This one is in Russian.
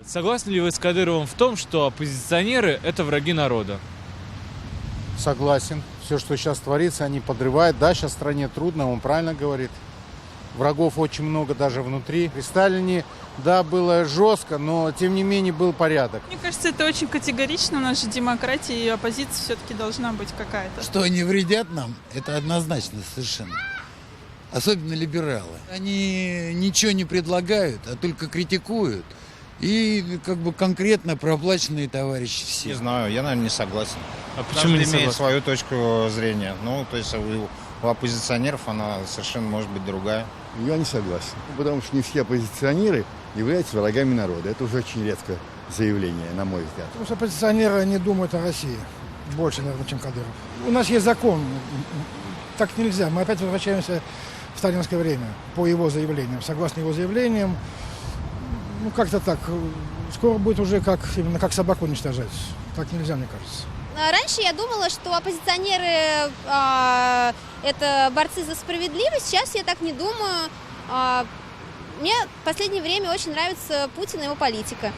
Согласны ли вы с Кадыровым в том, что оппозиционеры – это враги народа? Согласен. Все, что сейчас творится, они подрывают. Да, сейчас стране трудно, он правильно говорит. Врагов очень много даже внутри. При Сталине, да, было жестко, но тем не менее был порядок. Мне кажется, это очень категорично. У нас же демократия, и оппозиция все-таки должна быть какая-то. Что они вредят нам, это однозначно совершенно. Особенно либералы. Они ничего не предлагают, а только критикуют. И как бы конкретно проплаченные товарищи все. Не знаю, я, наверное, не согласен. А почему не Каждый имеет согласны? свою точку зрения. Ну, то есть у оппозиционеров она совершенно может быть другая. Я не согласен. Потому что не все оппозиционеры являются врагами народа. Это уже очень редкое заявление, на мой взгляд. Потому что оппозиционеры не думают о России больше, наверное, чем Кадыров. У нас есть закон. Так нельзя. Мы опять возвращаемся в сталинское время по его заявлениям. Согласно его заявлениям, ну как-то так. Скоро будет уже именно как собаку уничтожать. Так нельзя, мне кажется. Раньше я думала, что оппозиционеры это борцы за справедливость. Сейчас я так не думаю. Мне в последнее время очень нравится Путин и его политика.